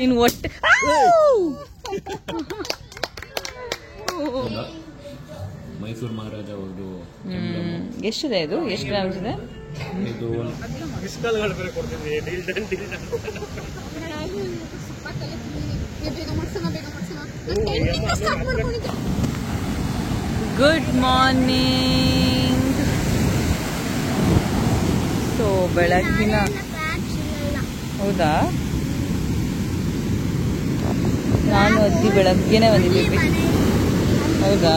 ನೀನು ಒಟ್ಟು ಮೈಸೂರು ಮಹಾರಾಜ ಅವರು ಎಷ್ಟಿದೆ ಇದು? ಎಷ್ಟು ಗ್ರಾಮ್ಸ್ ಇದೆ ಇದು? Good morning. ಸೊ ಬೆಳಗ್ಗಿನ, ಹೌದಾ? ನಾನು ಅದ್ದಿ ಬೆಳಗ್ಗೆನೆ ಬಂದಿದ್ದೀವಿ. ಹೌದಾ?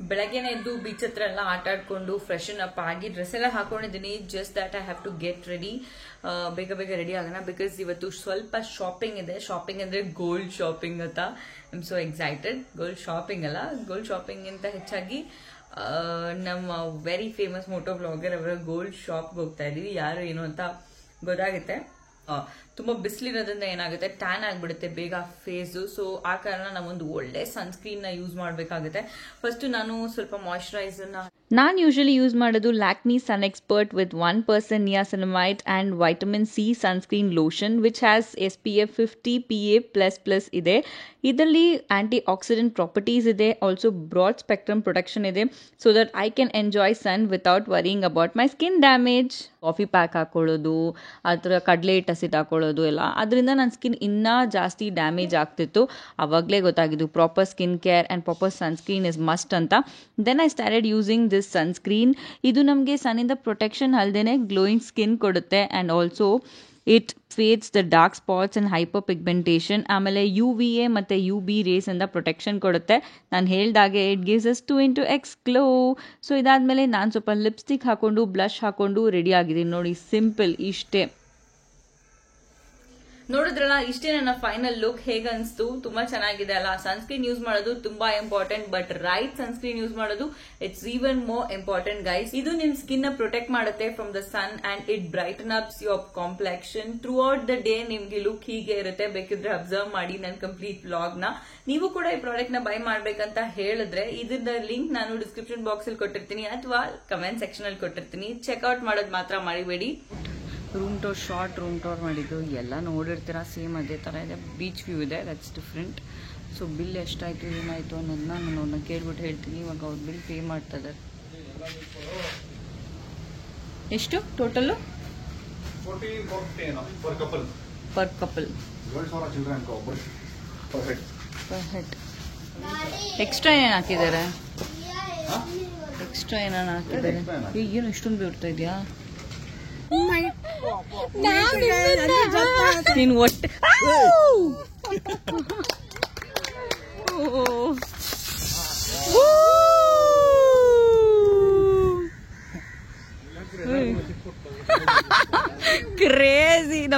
ಬೆಳಗ್ಗೆನೆ ಎದ್ದು ಬೀಚ್ ಹತ್ರ ಎಲ್ಲ ಆಟ ಆಡ್ಕೊಂಡು ಫ್ರೆಶನ್ ಅಪ್ ಆಗಿ ಡ್ರೆಸ್ ಎಲ್ಲ ಹಾಕೊಂಡಿದ್ದೀನಿ. Just that I have to get ready. ಬೇಗ ಬೇಗ ರೆಡಿ ಆಗೋಣ ಬಿಕಾಸ್ ಇವತ್ತು ಸ್ವಲ್ಪ ಶಾಪಿಂಗ್ ಇದೆ. ಶಾಪಿಂಗ್ ಅಂದ್ರೆ ಗೋಲ್ಡ್ ಶಾಪಿಂಗ್ ಅಂತ. I am so excited. Gold shopping ಅಲ್ಲ, ಗೋಲ್ಡ್ ಶಾಪಿಂಗ್ ಅಂತ ಹೆಚ್ಚಾಗಿ ನಮ್ಮ ವೆರಿ ಫೇಮಸ್ ಮೋಟೋ ಬ್ಲಾಗರ್ ಅವರ ಗೋಲ್ಡ್ ಶಾಪ್ಗೆ ಹೋಗ್ತಾ ಇದೀವಿ. ಯಾರು ಏನು ಅಂತ ಗೊತ್ತಾಗುತ್ತೆ. ತುಂಬಾ ಬಿಸಿಲಿರೋದ್ರಿಂದ ಏನಾಗುತ್ತೆ, ಟ್ಯಾನ್ ಆಗ್ಬಿಡುತ್ತೆ ಬೇಗ ಫೇಸು. ಸೊ ಆ ಕಾರಣ ನಾವೊಂದು ಒಳ್ಳೆ ಸನ್ಸ್ಕ್ರೀನ್ ನ ಯೂಸ್ ಮಾಡಬೇಕಾಗುತ್ತೆ. ಫಸ್ಟ್ ನಾನು ಸ್ವಲ್ಪ ಮಾಯಿಶ್ಚರೈಸರ್ ನಾನು ಯೂಶಲಿ ಯೂಸ್ ಮಾಡೋದು Lakme sun expert with 1% niacinamide and vitamin C sunscreen lotion which has SPF 50 PA++ ಇದೆ. ಇದರಲ್ಲಿ ಆಂಟಿ ಆಕ್ಸಿಡೆಂಟ್ ಪ್ರಾಪರ್ಟೀಸ್ ಇದೆ, ಆಲ್ಸೋ ಬ್ರಾಡ್ ಸ್ಪೆಕ್ಟ್ರಮ್ ಪ್ರೊಟೆಕ್ಷನ್ ಇದೆ, so that I can enjoy sun without worrying about my skin damage. Coffee pack ಹಾಕೊಳ್ಳೋದು, ಆ ಥರ ಕಡಲೆ ಹಿಟ್ಟು ಹಸಿಟ್ಟು ಹಾಕೊಳ್ಳೋದು ಎಲ್ಲ, ಅದರಿಂದ ನನ್ನ ಸ್ಕಿನ್ ಇನ್ನೂ ಜಾಸ್ತಿ ಡ್ಯಾಮೇಜ್ ಆಗ್ತಿತ್ತು. ಆವಾಗಲೇ ಗೊತ್ತಾಗಿದ್ದು proper skin care and proper sunscreen is must ಅಂತ. Then I started using this sunscreen. ಇದು ನಮಗೆ ಸನ್ನಿಂದ ಪ್ರೊಟೆಕ್ಷನ್ ಅಲ್ಲದೆ ಗ್ಲೋಯಿಂಗ್ ಸ್ಕಿನ್ ಕೊಡುತ್ತೆ and also it fades the dark spots and hyperpigmentation. ಆಮೇಲೆ UVA ಮತ್ತು UB ರೇಸ್ ಇಂದ ಪ್ರೊಟೆಕ್ಷನ್ ಕೊಡುತ್ತೆ. ನಾನು ಹೇಳ್ದಾಗೆ it gives us 2x glow. So ಇದಾದಮೇಲೆ ನಾನು ಸ್ವಲ್ಪ ಲಿಪ್ಸ್ಟಿಕ್ ಹಾಕೊಂಡು ಬ್ಲಷ್ ಹಾಕೊಂಡು ರೆಡಿ ಆಗಿದ್ದೀನಿ. ನೋಡಿ, ಸಿಂಪಲ್ ಇಷ್ಟೇ. ನೋಡಿದ್ರಲ್ಲ, ಇಷ್ಟೇ ನನ್ನ ಫೈನಲ್ ಲುಕ್. ಹೇಗನ್ಸ್ತು? ತುಂಬಾ ಚೆನ್ನಾಗಿದೆ ಅಲ್ಲ? ಸನ್ಸ್ಕ್ರೀನ್ ಯೂಸ್ ಮಾಡೋದು ತುಂಬಾ important, but right sunscreen use ಮಾಡೋದು it's even more important guys. ಇದು ನಿಮ್ ಸ್ಕಿನ್ ನ ಪ್ರೊಟೆಕ್ಟ್ ಮಾಡುತ್ತೆ from the sun and it brighten ups your complexion. Throughout the day ನಿಮ್ಗೆ ಲುಕ್ ಹೀಗೆ ಇರುತ್ತೆ. ಬೇಕಿದ್ರೆ ಅಬ್ಸರ್ವ್ ಮಾಡಿ ನನ್ನ ಕಂಪ್ಲೀಟ್ ವ್ಲಾಗ್ ನ. ನೀವು ಕೂಡ ಈ ಪ್ರಾಡಕ್ಟ್ ನ ಬೈ ಮಾಡ್ಬೇಕಂತ ಹೇಳಿದ್ರೆ ಇದರ ಲಿಂಕ್ ನಾನು ಡಿಸ್ಕ್ರಿಪ್ಷನ್ ಬಾಕ್ಸ್ ಅಲ್ಲಿ ಕೊಟ್ಟಿರ್ತೀನಿ ಅಥವಾ ಕಮೆಂಟ್ ಸೆಕ್ಷನ್ ಅಲ್ಲಿ ಕೊಟ್ಟಿರ್ತೀನಿ. ಚೆಕ್ಔಟ್ ಮಾಡೋದು ಮಾತ್ರ ಮರಿಬೇಡಿ. Room tour, short room tour ಮಾಡಿದ್ದು ಎಲ್ಲ ನೋಡಿರ್ತೀರ. ಸೇಮ್ ಅದೇ ಥರ ಇದೆ. ಬೀಚ್ ವ್ಯೂ ಇದೆ, ದಟ್ಸ್ ಡಿಫ್ರೆಂಟ್. ಸೊ ಬಿಲ್ ಎಷ್ಟಾಯಿತು ಏನಾಯಿತು ಅನ್ನೋದನ್ನ ನಾನು ಅವ್ರನ್ನ ಕೇಳ್ಬಿಟ್ಟು ಹೇಳ್ತೀನಿ. ಇವಾಗ ಅವ್ರು ಬಿಲ್ ಪೇ ಮಾಡ್ತಾ ಇದ್ದಾರೆ. ಎಷ್ಟು total? Per couple per head. Extra ಏನೇನು ಹಾಕಿದ್ದಾರೆ? ಎಕ್ಸ್ಟ್ರಾ ಏನೇನು ಹಾಕಿದ್ದಾರೆ? ಏನು ಇಷ್ಟೊಂದು ಬಿಡ್ತಾ ಇದೆಯಾ ನೀನು? ಒಟ್ಟು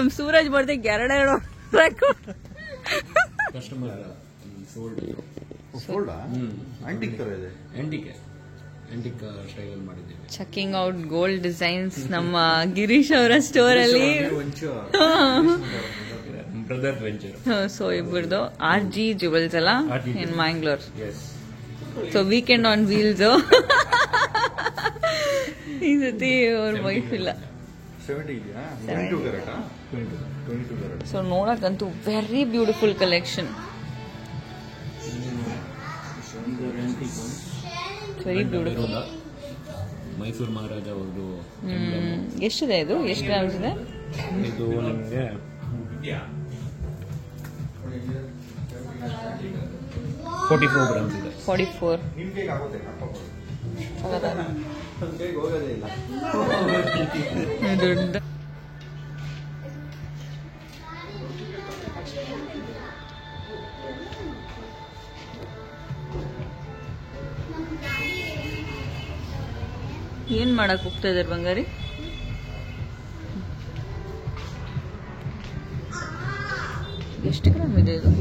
ನಮ್ ಸೂರಜ್ ಬರ್ದಕ್ಕೆ ಎರಡೆರಡು ರೆಕಾರ್ಡ್. ಕಸ್ಟಮರ್ ಫೋಲ್ಡಾ ಆಂಟಿಕ್ ತರ ಇದೆ. ಆಂಟಿಕ್ ಸ್ಟೈಲ್ ಮಾಡಿದ್ದೀವಿ. ಚೆಕಿಂಗ್ ಔಟ್ ಗೋಲ್ಡ್ ಡಿಸೈನ್ಸ್ ನಮ್ಮ ಗಿರೀಶ್ ಅವರ ಸ್ಟೋರ್ ಅಲ್ಲಿ. Brother venture. ಸೊ ಇಬ್ಬರದು RG ಜುವೆಲ್ಸ್ ಅಲ್ಲ in Mangalore. Yes. So weekend on wheels. ಈ ಸತಿ ಅವ್ರ ವೈಫ್ ಇಲ್ಲ. 70 ಇದೆಯಾ? 22 ಕ್ಯಾರೆಟಾ? 22 ಕ್ಯಾರೆಟ್. ಸೊ ನೋಡಕ್ಕಂತೂ very beautiful collection. Very beautiful. Mysuru Maharaja ಅವ್ರದ್ದು. ಎಷ್ಟಿದೆ ಇದು? ಎಷ್ಟು ಗ್ರಾಮ್ಸ್ ಇದೆ ಇದು? ನಿಮಗೆ 44 ಗ್ರಾಮ್ಸ್ ಇದೆ. 44. ನಿಮ್ ಕೈಗೆ ಆಗೋದೇ ಹಾಕೋಬಹುದು. ಹೌದಾ? ನನ್ನ ಕೈಗೆ ಹೋಗೋದೇ ಇಲ್ಲ. ದೊಡ್ಡ ಏನ್ ಮಾಡಕ್ ಹೋಗ್ತಾ ಇದಾರೆ ಬಂಗಾರಿ? ಎಷ್ಟು ಗ್ರಾಮ್ ಇದೆ ಇದು?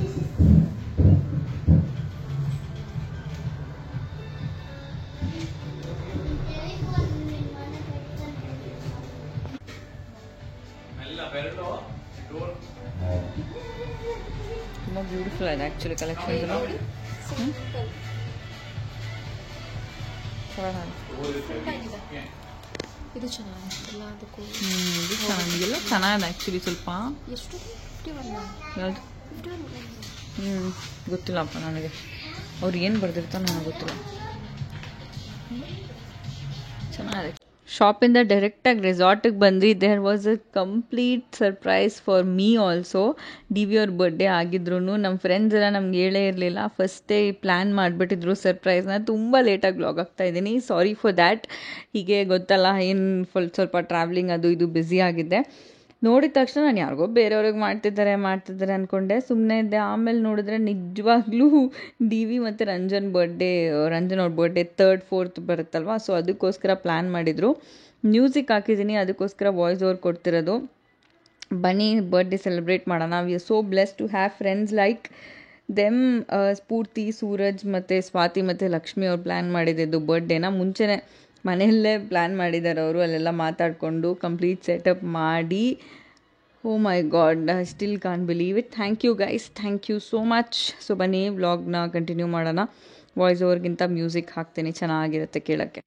ತುಂಬಾ ಬ್ಯೂಟಿಫುಲ್ ಆಗಿದೆ ಆಕ್ಚುಲಿ ಕಲೆಕ್ಷನ್ಸ್. ಇದು ಚೆನ್ನಾಗಿಲ್ಲ ಅದಕ್ಕೂ. ಇದು ಚೆನ್ನಾಗಿಲ್ಲ, ಚೆನ್ನಾಗಿದೆ ಆಕ್ಚುಲಿ ಸ್ವಲ್ಪ. ಎಷ್ಟು? 51. ಯಾವುದು? 51. ಗೊತ್ತಿಲ್ಲಪ್ಪ ನನಗೆ. ಅವ್ರು ಏನು ಬರ್ದಿರ್ತಾರೋ ನನಗೆ ಗೊತ್ತಿಲ್ಲ. ಚೆನ್ನಾಗಿದೆ. ಶಾಪಿಂದ ಡೈರೆಕ್ಟಾಗಿ ರೆಸಾರ್ಟಿಗೆ ಬಂದ್ವಿ. There was a complete surprise for me also. DV ಅವ್ರ ಬರ್ಡೇ ಆಗಿದ್ರು. ನಮ್ಮ ಫ್ರೆಂಡ್ಸ್ ಎಲ್ಲ ನಮ್ಗೆ ಹೇಳೇ ಇರಲಿಲ್ಲ. ಫಸ್ಟೇ ಪ್ಲ್ಯಾನ್ ಮಾಡಿಬಿಟ್ಟಿದ್ರು ಸರ್ಪ್ರೈಸ್ನ. ತುಂಬ ಲೇಟಾಗಿ ವ್ಲಾಗ್ ಆಗ್ತಾ ಇದ್ದೀನಿ, ಸಾರಿ ಫಾರ್ ದ್ಯಾಟ್. ಹೀಗೆ ಗೊತ್ತಲ್ಲ, ಏನು ಸ್ವಲ್ಪ ಟ್ರಾವೆಲಿಂಗ್ ಅದು ಇದು ಬ್ಯುಸಿ ಆಗಿದ್ದೆ. ನೋಡಿದ ತಕ್ಷಣ ನಾನು ಯಾರಿಗೋ ಬೇರೆಯವ್ರಿಗೆ ಮಾಡ್ತಿದ್ದಾರೆ ಅಂದ್ಕೊಂಡೆ, ಸುಮ್ಮನೆ ಇದ್ದೆ. ಆಮೇಲೆ ನೋಡಿದ್ರೆ ನಿಜವಾಗ್ಲೂ DV ಮತ್ತು ರಂಜನ್ ಅವ್ರ ಬರ್ಡೇ 3rd 4th ಬರುತ್ತಲ್ವ. ಸೊ ಅದಕ್ಕೋಸ್ಕರ ಪ್ಲ್ಯಾನ್ ಮಾಡಿದರು. ಮ್ಯೂಸಿಕ್ ಹಾಕಿದ್ದೀನಿ, ಅದಕ್ಕೋಸ್ಕರ ವಾಯ್ಸ್ ಓವರ್ ಕೊಡ್ತಿರೋದು. ಬನ್ನಿ ಬರ್ಡೇ ಸೆಲೆಬ್ರೇಟ್ ಮಾಡೋಣ. We are so blessed to have friends like them. Spoorthi, Suraj ಮತ್ತು ಸ್ವಾತಿ ಮತ್ತು ಲಕ್ಷ್ಮಿ ಅವ್ರು ಪ್ಲ್ಯಾನ್ ಮಾಡಿದ್ದು ಬರ್ಡೇನ ಮುಂಚೆನೇ ಮನೆಯಲ್ಲೇ ಪ್ಲ್ಯಾನ್ ಮಾಡಿದ್ದಾರೆ ಅವರು. ಅಲ್ಲೆಲ್ಲ ಮಾತಾಡಿಕೊಂಡು ಕಂಪ್ಲೀಟ್ ಸೆಟಪ್ ಮಾಡಿ. Oh my god, I still can't believe it. Thank you guys, thank you so much. So ಬನ್ನಿ ವ್ಲಾಗ್ನ ಕಂಟಿನ್ಯೂ ಮಾಡೋಣ. ವಾಯ್ಸ್ ಓವರ್ಗಿಂತ ಮ್ಯೂಸಿಕ್ ಹಾಕ್ತೀನಿ, ಚೆನ್ನಾಗಿರುತ್ತೆ ಕೇಳೋಕ್ಕೆ.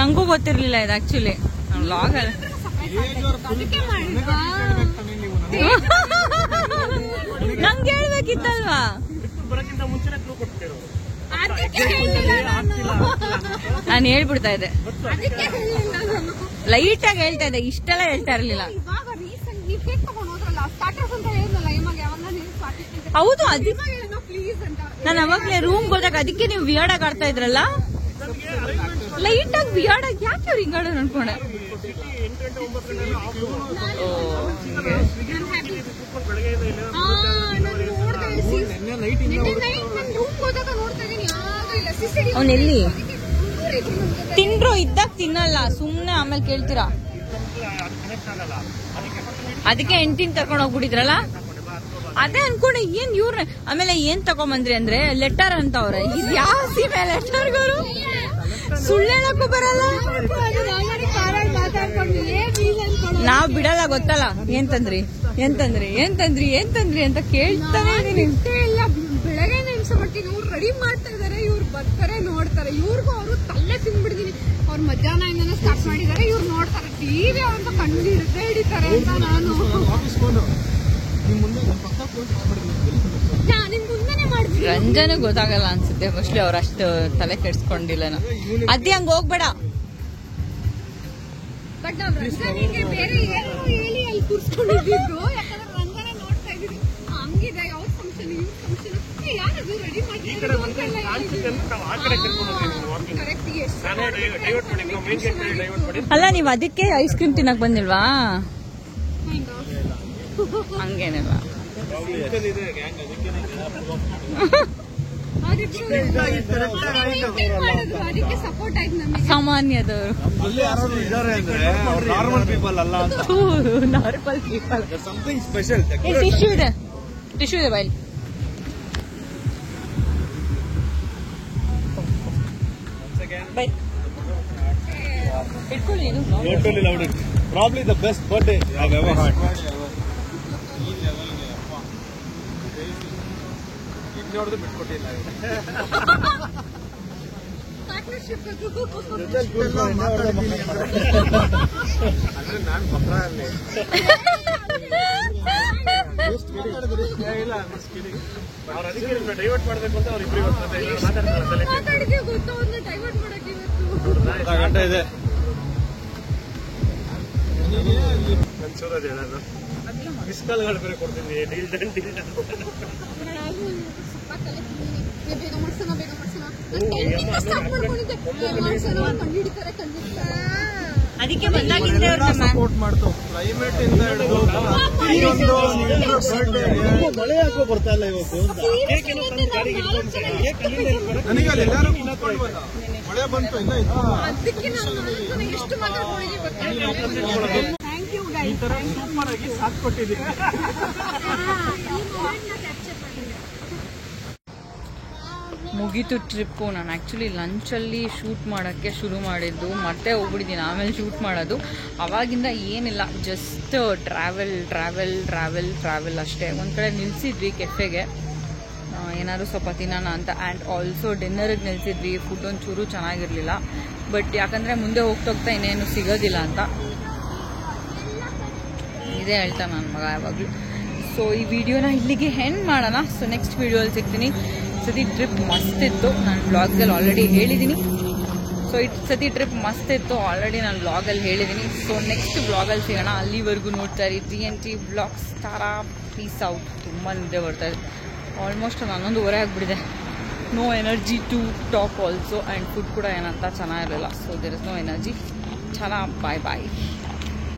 ನಂಗೂ ಗೊತ್ತಿರ್ಲಿಲ್ಲ ಇದು ಆಕ್ಚುಲಿ ಲಾಗ್ ನಂಗೆ ಹೇಳ್ಬೇಕಿತ್ತಲ್ವಾ ನಾನು ಹೇಳ್ಬಿಡ್ತಾ ಇದ್ದೆ ಲೈಟ್ ಆಗಿ ಹೇಳ್ತಾ ಇದ್ದೆ ಇಷ್ಟೆಲ್ಲ ಹೇಳ್ತಾ ಇರ್ಲಿಲ್ಲ ಹೌದು ನಾನು ಅವಾಗ್ಲೇ ರೂಮ್ ಹೋದಾಗ ಅದಕ್ಕೆ ನೀವು ವಿಯರ್ಡ್ ಆಗಿ ಆಡ್ತಾ ಇದ್ರಲ್ಲ ಲೈಟ್ ಆಗಿ ವಿಯರ್ಡ್ ಆಗಿ ಯಾಕೆ ಅವ್ರು ಹಿಂಗಾಡೋರು ಅನ್ಕೊಂಡೆ ಅವನೆಲ್ಲಿ ತಿನ್ರು ಇದ್ದಾಗ ತಿನ್ನಲ್ಲ ಸುಮ್ನೆ ಆಮೇಲೆ ಕೇಳ್ತೀರಾ ಅದಕ್ಕೆ ಹೆಂಡತಿನ ಕರ್ಕೊಂಡು ಹೋಗ್ಬಿಟ್ಟಿದ್ರಲ್ಲ ಅದೇ ಅನ್ಕೊಂಡೆ ಏನ್ ಇವ್ರ ಆಮೇಲೆ ಏನ್ ತಗೊಂಬಂದ್ರಿ ಅಂದ್ರೆ ಲೆಟರ್ ಅಂತ ಅವ್ರೆ ಇದು ಯಾವ ಸೀಮೆ ಲೆಟರ್ಗಳು ಸುಳ್ಳು ಹೇಳಕ್ಕೂ ಬರಲ್ಲ ನಾವ್ ಬಿಡಲ್ಲ ಗೊತ್ತಲ್ಲ ಏನ್ ತಂದ್ರಿ ಅಂತ ಕೇಳ್ತಾನೆ ಎಲ್ಲ ಬೆಳಗ್ಗೆ ನಿಮಿಷ ಮಟ್ಟಿಗೆ ಇವ್ರು ರೆಡಿ ಮಾಡ್ತಾ ಇದಾರೆ ಇವ್ರು ಬರ್ತಾರೆ ನೋಡ್ತಾರೆ ಇವ್ರಿಗೂ ಅವರು ತಲೆ ತಿಂದ್ಬಿಡ್ತೀನಿ ಅವ್ರು ಮಧ್ಯಾಹ್ನದಿಂದನೇ ಸ್ಟಾರ್ಟ್ ಮಾಡಿದಾರೆ ಇವ್ರು ನೋಡ್ತಾರೆ ಟಿವಿ ಅಂತ ಕಂಡು ಹಿಡಿತಾರೆ ಅಂತ ನಾನು ನಿಮ್ ಮುಂದೆನೆ ಮಾಡ್ತೀನಿ ರಂಜನೆ ಗೊತ್ತಾಗಲ್ಲ ಅನ್ಸುತ್ತೆ ಮೋಸ್ಟ್ಲಿ ಅವ್ರ ಅಷ್ಟು ತಲೆ ಕೆಡ್ಸ್ಕೊಂಡಿಲ್ಲ ಅದೇ ಹಂಗ ಹೋಗ್ಬೇಡ ಬಟ್ ನಾವ್ ರಂಜನಿಗೆ ಬೇರೆ ಏನು ಹೇಳಿ ಅಲ್ಲಿ ಕೂರ್ಸ್ಕೊಂಡಿದ್ದು ಯಾಕಂದ್ರೆ ರಂಜನೆ ನೋಡ್ತಾ ಇದೀವಿ ಹಂಗಿದೆ ಯಾವ ಫಂಕ್ಷನ್ ಇವ್ ಫಂಕ್ಷನ್ ಯಾರದು ರೆಡಿ ಮಾಡ್ತಾರೆ ಅಲ್ಲ ನೀವ್ ಅದಕ್ಕೆ ಐಸ್ ಕ್ರೀಮ್ ತಿನ್ನಕ್ ಬಂದಿಲ್ವಾ ಹಂಗೇನಿಲ್ಲ ಅದಕ್ಕೆ ಸಪೋರ್ಟ್ ಆಯ್ತು ನಮಗೆ ಸಾಮಾನ್ಯದವರು ನಾರ್ಮಲ್ ಪೀಪಲ್ ಅಲ್ಲ ಅಂತ normal people something special tissue ಇದೆ ಬೈಲ್ ಬೈ ಇಟ್ಕೊಳ್ಳಿ ಇದು Totally loved it. Probably the best birthday I've ever had. ಇನ್ನೋರ್ದು ಬಿಟ್ಕೊಟ್ಟಿಲ್ಲ ಅಂದ್ರೆ ನಾನು ಪತ್ರ ಅಲ್ಲಿ ಇಲ್ಲ ಅವ್ರು ಅದಕ್ಕೆ ಡೈವರ್ಟ್ ಮಾಡ್ಬೇಕು ಅಂತ ಅವ್ರು ಇಬ್ಬರು ಮಾತಾಡಿದ್ವಿ ಗೊತ್ತು ಅವ್ರನ್ನ ಡೈವರ್ಟ್ ಮಾಡಕ್ಕೆ ಅರ್ಧ ಗಂಟೆ ಇದೆ ಅನ್ಸೋದೇ ನಾನು ಮಿಸ್ ಕಾಲ್ಗಳು ಬೇರೆ ಕೊಡ್ತೀನಿ ಡೀಲ್ ಡನ್ ಬೇಗ ಮಾಡ್ಸೋಣ ಕಂಡಿಡಿತಾರೆ ಅದಕ್ಕೆ ಬಂದಾಗಿಂದ ಸಪೋರ್ಟ್ ಮಾಡ್ತು ಕ್ಲೈಮೇಟ್ ಇಂದ ಹಿಡಿದು ಮಳೆ ಯಾಕೋ ಬರ್ತಾ ಇಲ್ಲ ಇವತ್ತು ನನಗೆ ಅಲ್ಲಿ ಎಲ್ಲರೂ ಮಳೆ ಬಂತು ಇಲ್ಲ ಅದಕ್ಕೆ ನಾವು ಎಷ್ಟು ಮಾತಾಡ್ಕೊಂಡಿದ್ದೀವಿ ಥ್ಯಾಂಕ್ ಯು ಈ ತರ ಸೂಪರ್ ಆಗಿ ಸಾಥ್ ಕೊಟ್ಟಿದ್ದೀವಿ ಮುಗೀತು ಟ್ರಿಪ್ಪು ನಾನು ಆ್ಯಕ್ಚುಲಿ ಲಂಚಲ್ಲಿ ಶೂಟ್ ಮಾಡೋಕ್ಕೆ ಶುರು ಮಾಡಿದ್ದು ಮತ್ತೆ ಹೋಗ್ಬಿಟ್ಟಿದ್ದೀನಿ ಆಮೇಲೆ ಶೂಟ್ ಮಾಡೋದು ಅವಾಗಿಂದ ಏನಿಲ್ಲ ಜಸ್ಟ್ ಟ್ರಾವೆಲ್ ಅಷ್ಟೇ ಒಂದು ಕಡೆ ನಿಲ್ಲಿಸಿದ್ವಿ ಕೆಫೆಗೆ ಏನಾದ್ರು ಸ್ವಲ್ಪ ತಿನ್ನೋಣ ಅಂತ ಆ್ಯಂಡ್ ಆಲ್ಸೋ ಡಿನ್ನರಿಗೆ ನಿಲ್ಲಿಸಿದ್ವಿ ಫುಡ್ ಒಂಚೂರು ಚೆನ್ನಾಗಿರಲಿಲ್ಲ ಬಟ್ ಯಾಕಂದರೆ ಮುಂದೆ ಹೋಗ್ತಾ ಇನ್ನೇನು ಸಿಗೋದಿಲ್ಲ ಅಂತ ಇದೇ ಹೇಳ್ತಾನೆ ನನ್ನ ಮಗ ಯಾವಾಗಲೂ ಸೊ ಈ ವಿಡಿಯೋನ ಇಲ್ಲಿಗೆ ಹೆಂಡ್ ಮಾಡೋಣ ಸೊ ನೆಕ್ಸ್ಟ್ ವಿಡಿಯೋಲ್ಲಿ ಸಿಗ್ತೀನಿ ಸತಿ ಟ್ರಿಪ್ ಮಸ್ತ್ ಇತ್ತು ನಾನು ಬ್ಲಾಗ್ಸಲ್ಲಿ ಆಲ್ರೆಡಿ ಹೇಳಿದ್ದೀನಿ ಸೊ ಸತಿ ಟ್ರಿಪ್ ಮಸ್ತ್ ಇತ್ತು ಆಲ್ರೆಡಿ ನಾನು ಬ್ಲಾಗಲ್ಲಿ ಹೇಳಿದ್ದೀನಿ ಸೊ ನೆಕ್ಸ್ಟ್ ಬ್ಲಾಗಲ್ಲಿ ಸಿಗೋಣ ಅಲ್ಲಿವರೆಗೂ ನೋಡ್ತಾ ಇರಿ TNT blogs Tara peace out ತುಂಬ ನಿದ್ದೆ ಬರ್ತಾಯಿದೆ ಆಲ್ಮೋಸ್ಟ್ 11:30 ಆಗಿಬಿಟ್ಟಿದೆ no energy to talk also and food ಕೂಡ ಏನಂತ ಚೆನ್ನಾಗಿರಲಿಲ್ಲ so there is no energy bye